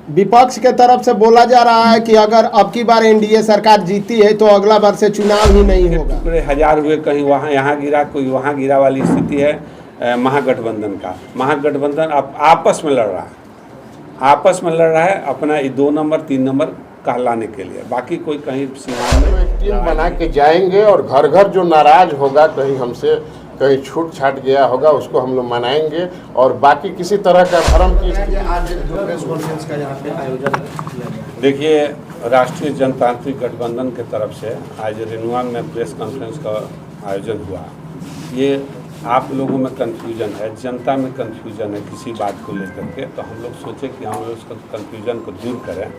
विपक्ष के तरफ से बोला जा रहा है कि अगर अब की बार एनडीए सरकार जीती है तो अगला बार से चुनाव ही नहीं होगा। टुकड़े हजार हुए, कहीं वहाँ यहाँ गिरा, कोई वहाँ गिरा वाली स्थिति है महागठबंधन का। महागठबंधन आपस में लड़ रहा है, आपस में लड़ रहा है अपना 2 नंबर 3 नंबर कहलाने के लिए। बाकी कोई कहीं सीमा में टीम बना के जाएंगे और घर घर जो नाराज होगा, कहीं हमसे कहीं छूट छाट गया होगा, उसको हम लोग मनाएंगे। और बाकी किसी तरह का भ्रम की आज प्रेस कॉन्फ्रेंस का यहाँ पे आयोजन किया गया। देखिए, राष्ट्रीय जनतांत्रिक गठबंधन के तरफ से आज रेनुआ में प्रेस कॉन्फ्रेंस का आयोजन हुआ। ये आप लोगों में कन्फ्यूजन है, जनता में कन्फ्यूजन है किसी बात को लेकर के, तो हम लोग सोचे कि हम लोग उसको कन्फ्यूजन को दूर करें,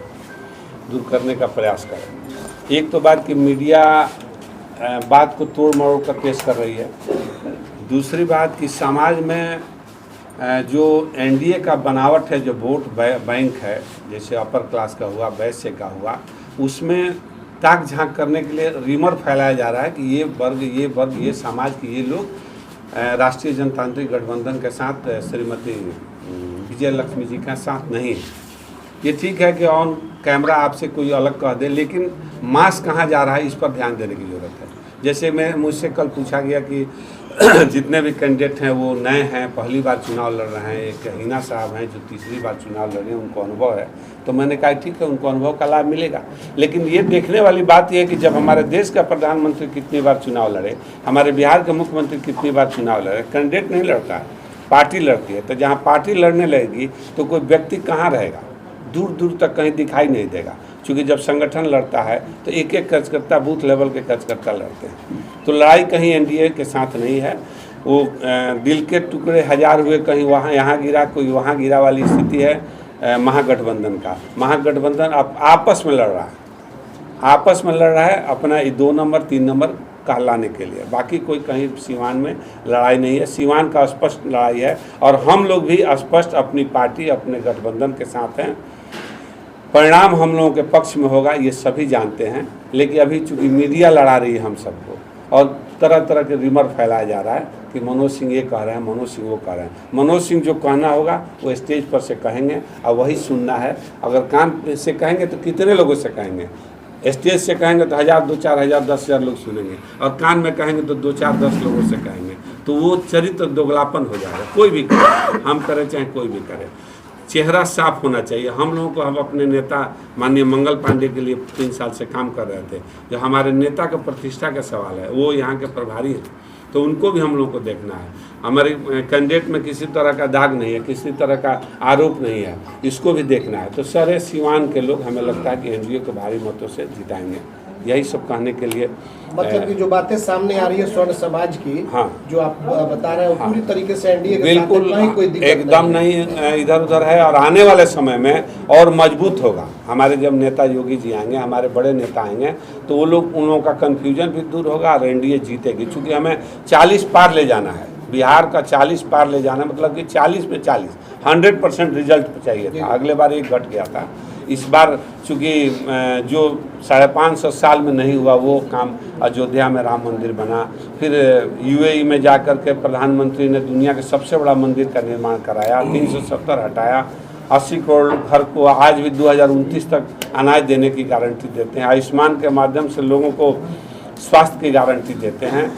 दूर करने का प्रयास करें। एक तो बात कि मीडिया बात को तोड़ मरोड़ कर पेश कर रही है। दूसरी बात कि समाज में जो एनडीए का बनावट है, जो वोट बैंक है, जैसे अपर क्लास का हुआ, वैश्य का हुआ, उसमें ताक झांक करने के लिए रिमर फैलाया जा रहा है कि ये वर्ग ये समाज के ये लोग राष्ट्रीय जनतांत्रिक गठबंधन के साथ श्रीमती विजय लक्ष्मी जी के साथ नहीं है। ये ठीक है कि ऑन कैमरा आपसे कोई अलग कह दे, लेकिन मास कहाँ जा रहा है इस पर ध्यान देने की ज़रूरत है। जैसे मुझसे कल पूछा गया कि जितने भी कैंडिडेट हैं वो नए हैं, पहली बार चुनाव लड़ रहे हैं। एक हिना साहब हैं जो तीसरी बार चुनाव लड़ रहे हैं, उनको अनुभव है। तो मैंने कहा ठीक है, उनको अनुभव का लाभ मिलेगा। लेकिन ये देखने वाली बात यह है कि जब हमारे देश का प्रधानमंत्री कितनी बार चुनाव लड़े, हमारे बिहार के मुख्यमंत्री कितनी बार चुनाव लड़े, कैंडिडेट नहीं लड़ता है, पार्टी लड़ती है। तो जहाँ पार्टी लड़ने लगेगी तो कोई व्यक्ति कहाँ रहेगा, दूर दूर तक कहीं दिखाई नहीं देगा। क्योंकि जब संगठन लड़ता है तो एक एक कार्यकर्ता, बूथ लेवल के कार्यकर्ता लड़ते हैं। तो लड़ाई कहीं एनडीए के साथ नहीं है। वो दिल के टुकड़े हजार हुए, कहीं वहाँ यहाँ गिरा, कोई वहाँ गिरा वाली स्थिति है महागठबंधन का। महागठबंधन आपस में लड़ रहा है, आपस में लड़ रहा है अपना 2 नंबर 3 नंबर कहलाने के लिए। बाकी कोई कहीं सीमान में लड़ाई नहीं है। सीमान का स्पष्ट लड़ाई है और हम लोग भी स्पष्ट अपनी पार्टी, अपने गठबंधन के साथ हैं। परिणाम हम लोगों के पक्ष में होगा, ये सभी जानते हैं। लेकिन अभी चूंकि मीडिया लड़ा रही है हम सबको और तरह तरह के रिमर फैलाया जा रहा है कि मनोज सिंह ये कह रहे हैं, मनोज सिंह वो कह रहे हैं। मनोज सिंह जो कहना होगा वो स्टेज पर से कहेंगे और वही सुनना है। अगर कान से कहेंगे तो कितने लोगों से कहेंगे? स्टेज से कहेंगे तो 1000, 2, 4 हजार, 10,000 लोग सुनेंगे, और कान में कहेंगे तो 2, 4, 10 लोगों से कहेंगे। तो वो चरित्र दोगलापन हो जाएगा। कोई भी करे, हम करें चाहे कोई भी करे, चेहरा साफ होना चाहिए। हम लोगों को, हम अपने नेता माननीय मंगल पांडे के लिए 3 साल से काम कर रहे थे। जो हमारे नेता का प्रतिष्ठा का सवाल है, वो यहाँ के प्रभारी हैं, तो उनको भी हम लोगों को देखना है। हमारे कैंडिडेट में किसी तरह का दाग नहीं है, किसी तरह का आरोप नहीं है, इसको भी देखना है। तो सारे सीवान के लोग हमें लगता है कि एनडीए को भारी मतों से जिताएंगे। यही सब कहने के लिए, मतलब कि जो बातें सामने आ रही है स्वर्ण समाज की, हाँ, जो आप बता रहे हैं, वो पूरी तरीके से एनडीए के बिल्कुल साथ कोई दिक्कत एकदम नहीं इधर उधर है। और आने वाले समय में और मजबूत होगा। हमारे जब नेता योगी जी आएंगे, हमारे बड़े नेता आएंगे, तो वो लोग, उन लोगों का कन्फ्यूजन भी दूर होगा और एनडीए जीतेगी। चूँकि हमें 40 पार ले जाना है, बिहार का 40 पार ले जाना, मतलब कि 40 में 40 100% रिजल्ट चाहिए था। अगले बार एक घट गया था। इस बार चूँकि जो 550 साल में नहीं हुआ वो काम, अयोध्या में राम मंदिर बना, फिर यूएई में जाकर के प्रधानमंत्री ने दुनिया के सबसे बड़ा मंदिर का निर्माण कराया, 370 हटाया, 80 करोड़ घर को आज भी 2029 तक अनाज देने की गारंटी देते हैं। आयुष्मान के माध्यम से लोगों को स्वास्थ्य की गारंटी देते हैं,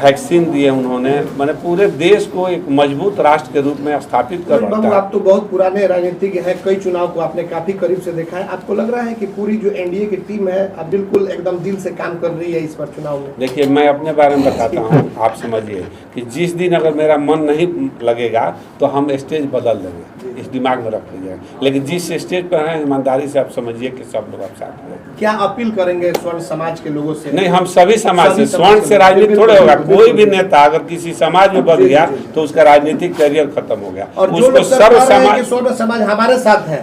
वैक्सीन दिए उन्होंने। मैंने पूरे देश को एक मजबूत राष्ट्र के रूप में स्थापित कर रखा है। आप तो बहुत पुराने राजनीतिज्ञ हैं, कई चुनाव को आपने काफी करीब से देखा है। आपको लग रहा है कि पूरी जो एनडीए की टीम है अब बिल्कुल एकदम दिल से काम कर रही है इस बार चुनाव में? देखिए, मैं अपने बारे में बताता हूँ, आप समझिए कि जिस दिन अगर मेरा मन नहीं लगेगा तो हम स्टेज बदल देंगे, इस दिमाग में रख लीजिए। लेकिन जिस स्टेज पर हैं, ईमानदारी से आप समझिए कि सब लोग आप साथ हैं। क्या अपील करेंगे स्वर्ण समाज के लोगों से? नहीं, हम सभी समाज से, स्वर्ण से राजनीति थोड़े होगा। कोई भी नेता अगर किसी समाज में बदल गया तो उसका राजनीतिक करियर खत्म हो गया। और उसको सर्व समाज, स्वर्ण समाज हमारे साथ है।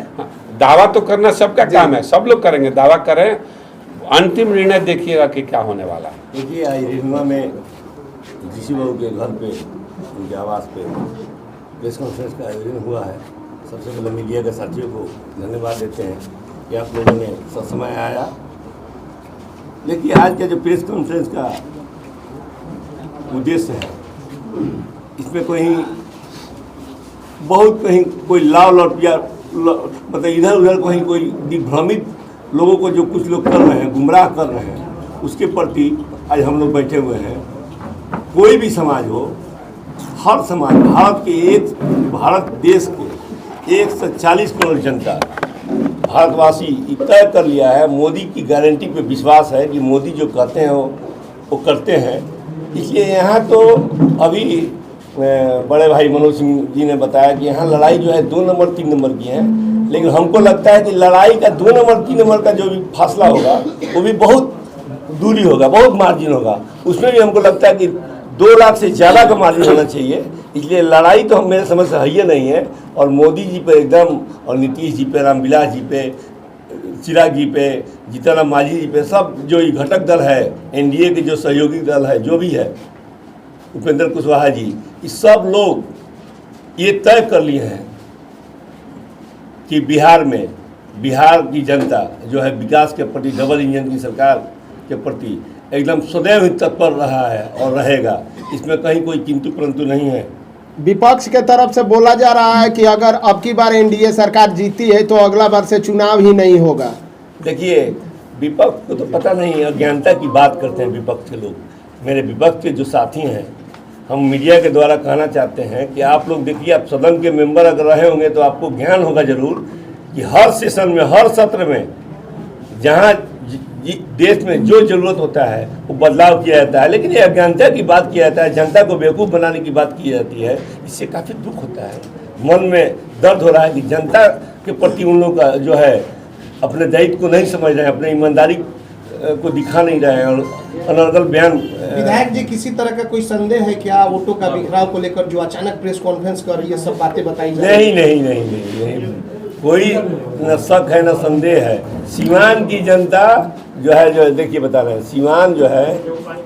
दावा तो करना सबका काम है, सब लोग करेंगे, दावा करें, अंतिम निर्णय देखिएगा कि क्या होने वाला है। देखिए, आज रेनुआ में जीसी बाबू के घर पे, उनके आवास पे प्रेस कॉन्फ्रेंस का आयोजन हुआ है। सबसे पहले मीडिया के साथियों को धन्यवाद देते हैं कि आप लोगों ने ससमय आया। देखिए, आज का जो प्रेस कॉन्फ्रेंस का उद्देश्य है, इसमें कहीं बहुत कहीं कोई लाव मतलब इधर उधर कहीं कोई दिग्भ्रमित लोगों को जो कुछ लोग कर रहे हैं, गुमराह कर रहे हैं, उसके प्रति आज हम लोग बैठे हुए हैं। कोई भी समाज हो, हर समाज, भारत देश के 140 करोड़ जनता, भारतवासी तय कर लिया है, मोदी की गारंटी पे विश्वास है कि मोदी जो कहते हैं वो करते हैं। इसलिए यहाँ तो अभी बड़े भाई मनोज सिंह जी ने बताया कि यहाँ लड़ाई जो है 2 नंबर 3 नंबर की है, लेकिन हमको लगता है कि लड़ाई का 2 नंबर 3 नंबर का जो भी फासला होगा वो भी बहुत दूरी होगा, बहुत मार्जिन होगा। उसमें भी हमको लगता है कि 2 लाख से ज़्यादा का मार्जिन होना चाहिए। इसलिए लड़ाई तो हम मेरे समझ से है ही नहीं है। और मोदी जी पे एकदम, और नीतीश जी पे, रामविलास जी पे, चिराग जी पे, जीतन मांझी जी पे, सब जो ये घटक दल है, एनडीए के जो सहयोगी दल है, जो भी है, उपेंद्र कुशवाहा जी, ये सब लोग ये तय कर लिए हैं कि बिहार की जनता जो है विकास के प्रति, डबल इंजन की सरकार के प्रति एकदम सदैव ही तत्पर रहा है और रहेगा। इसमें कहीं कोई किंतु परंतु नहीं है। विपक्ष के तरफ से बोला जा रहा है कि अगर अब की बार एनडीए सरकार जीती है तो अगला बार से चुनाव ही नहीं होगा। देखिए, विपक्ष को तो पता नहीं, अज्ञानता की बात करते हैं विपक्ष के लोग। मेरे विपक्ष के जो साथी हैं, हम मीडिया के द्वारा कहना चाहते हैं कि आप लोग देखिए, आप सदन के मेंबर अगर रहे होंगे तो आपको ज्ञान होगा जरूर कि हर सेशन में, हर सत्र में जहाँ देश में जो जरूरत होता है वो बदलाव किया जाता है, लेकिन ये अज्ञानता की बात किया जाता है, जनता को बेवकूफ़ बनाने की बात की जाती है। इससे काफ़ी दुख होता है, मन में दर्द हो रहा है कि जनता के प्रति उन लोगों का जो है अपने दायित्व को नहीं समझ रहे हैं, अपने ईमानदारी को दिखा नहीं रहे हैं और अनर्गल बयान। विधायक जी, किसी तरह का कोई संदेह है क्या वोटों का बिखराव को लेकर जो अचानक प्रेस कॉन्फ्रेंस कर ये सब बातें बताई जा रही है? नहीं, कोई न शक है न संदेह है। सीवान की जनता जो है, जो देखिए बता रहे हैं, सीवान जो है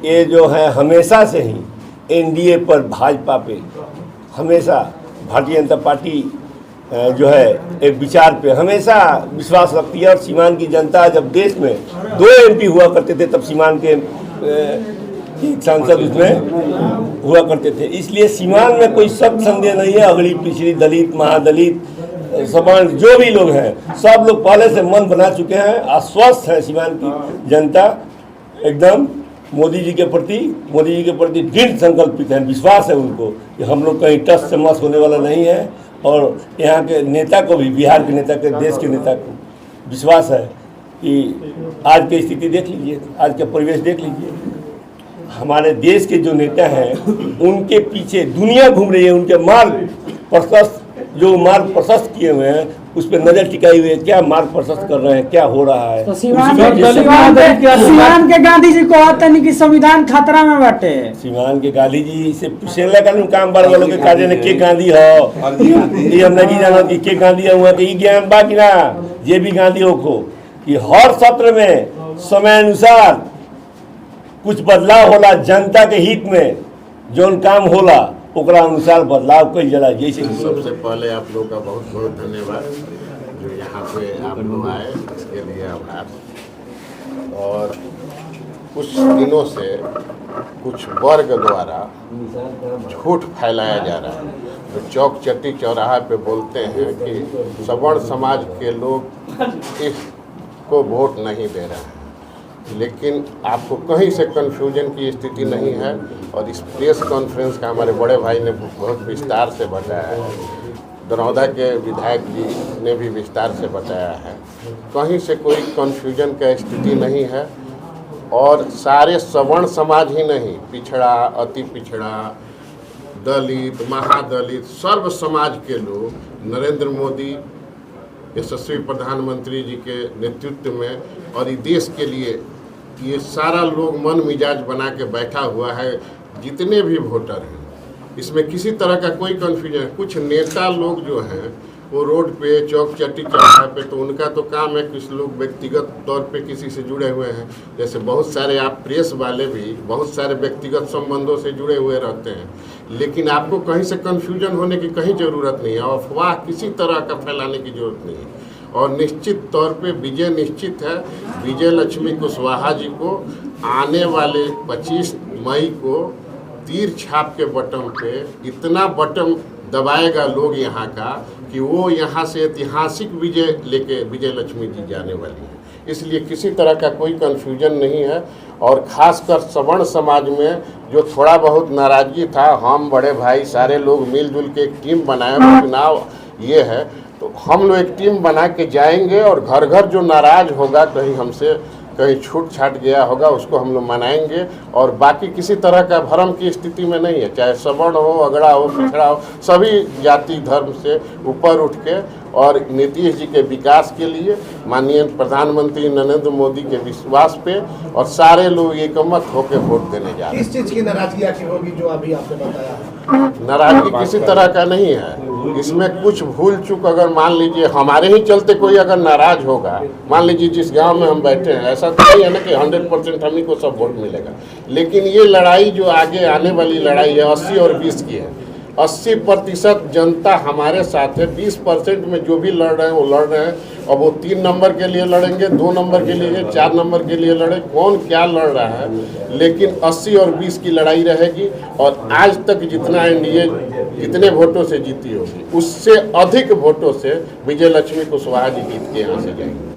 ये जो है हमेशा से ही एनडीए पर, भाजपा पे, हमेशा भारतीय जनता पार्टी जो है एक विचार पे हमेशा विश्वास रखती है। और सीवान की जनता, जब देश में 2 एमपी हुआ करते थे तब सीवान के सांसद उसमें हुआ करते थे। इसलिए सीवान में कोई शक संदेह नहीं है। अगली पिछड़ी, दलित, महादलित, समान जो भी लोग हैं, सब लोग पहले से मन बना चुके हैं, आश्वस्त है सीवान की जनता एकदम मोदी जी के प्रति दृढ़ संकल्पित है। विश्वास है उनको कि हम लोग कहीं टस से मस होने वाला नहीं है। और यहाँ के नेता को भी, बिहार के नेता के, देश के नेता को विश्वास है कि आज की स्थिति देख लीजिए, आज का परिवेश देख लीजिए, हमारे देश के जो नेता हैं उनके पीछे दुनिया घूम रही है। उनके मार्ग प्रशस्त किए हुए हैं, उस पर नजर टिकाई हुई है, क्या मार्ग प्रशस्त कर रहे हैं, क्या हो रहा है। तो सीवान के गांधी जी कहते हैं कि संविधान खतरा में बाटे। सीवान के गांधी जी से पूछेला का काम बार वालों के कार्य ने के गांधी हो, ये हम नहीं जाना कि के गांधी हुआ कि ज्ञान बा कि ना, ये भी गांधी हो को कि हर सत्र में समय अनुसार कुछ बदलाव होला, जनता के हित में जो काम होला ओकरा अनुसार बदलाव कई जला। जैसे सबसे पहले आप लोग का बहुत बहुत धन्यवाद जो यहाँ पे आप लोग आए, इसके लिए आभार। और कुछ दिनों से कुछ वर्ग द्वारा झूठ फैलाया जा रहा है, जो चौक चट्टी चौराहा पे बोलते हैं कि सवर्ण समाज के लोग इसको वोट नहीं दे रहे हैं, लेकिन आपको कहीं से कन्फ्यूजन की स्थिति नहीं है। और इस प्रेस कॉन्फ्रेंस का हमारे बड़े भाई ने बहुत विस्तार से बताया है, दरौदा के विधायक जी ने भी विस्तार से बताया है, कहीं से कोई कन्फ्यूजन का स्थिति नहीं है। और सारे सवर्ण समाज ही नहीं, पिछड़ा, अति पिछड़ा, दलित, महादलित, सर्व समाज के लोग नरेंद्र मोदी यशस्वी प्रधानमंत्री जी के नेतृत्व में और इस देश के लिए ये सारा लोग मन मिजाज बना के बैठा हुआ है। जितने भी वोटर हैं इसमें किसी तरह का कोई कन्फ्यूजन। कुछ नेता लोग जो हैं वो रोड पे, चौक चट्टी चौराहे पे, तो उनका तो काम है, कुछ लोग व्यक्तिगत तौर पे किसी से जुड़े हुए हैं। जैसे बहुत सारे आप प्रेस वाले भी बहुत सारे व्यक्तिगत संबंधों से जुड़े हुए रहते हैं, लेकिन आपको कहीं से कन्फ्यूजन होने की कहीं ज़रूरत नहीं है। अफवाह किसी तरह का फैलाने की जरूरत नहीं है। और निश्चित तौर पे विजय निश्चित है। विजय लक्ष्मी कुशवाहा जी को आने वाले 25 मई को तीर छाप के बटन पे, इतना बटन दबाएगा लोग यहाँ का कि वो यहाँ से ऐतिहासिक विजय लेके विजय लक्ष्मी जी जाने वाली है। इसलिए किसी तरह का कोई कन्फ्यूजन नहीं है। और ख़ासकर सवर्ण समाज में जो थोड़ा बहुत नाराज़गी था, हम बड़े भाई सारे लोग मिलजुल के एक टीम बनाए, चुनाव ये है तो हम लोग एक टीम बना के जाएंगे और घर घर जो नाराज़ होगा, कहीं हमसे कहीं छूट छाट गया होगा, उसको हम लोग मनाएंगे। और बाकी किसी तरह का भ्रम की स्थिति में नहीं है, चाहे सवर्ण हो, अगड़ा हो, पिछड़ा हो, सभी जाति धर्म से ऊपर उठ के और नीतीश जी के विकास के लिए, माननीय प्रधानमंत्री नरेंद्र मोदी के विश्वास पे और सारे लोग एकमत होकर वोट देने जा रहे हैं। किस चीज़ की नाराजगी आखिर होगी जो अभी आपने बताया? नाराजगी किसी तरह का नहीं है, इसमें कुछ भूल चूक अगर मान लीजिए हमारे ही चलते कोई अगर नाराज होगा, मान लीजिए जिस गांव में हम बैठे हैं, ऐसा तो नहीं है ना कि 100% हम ही को सब वोट मिलेगा। लेकिन ये लड़ाई जो आगे आने वाली लड़ाई है 80 और 20 की है। 80% जनता हमारे साथ है, 20% में जो भी लड़ रहे हैं वो लड़ रहे हैं। अब वो 3 नंबर के लिए लड़ेंगे, 2 नंबर के लिए, 4 नंबर के लिए लड़े, कौन क्या लड़ रहा है, लेकिन 80 और 20 की लड़ाई रहेगी। और आज तक जितना एनडीए जितने वोटों से जीती होगी, उससे अधिक वोटों से विजय लक्ष्मी कुशवाहा जी जीत के यहाँ से जाएंगे।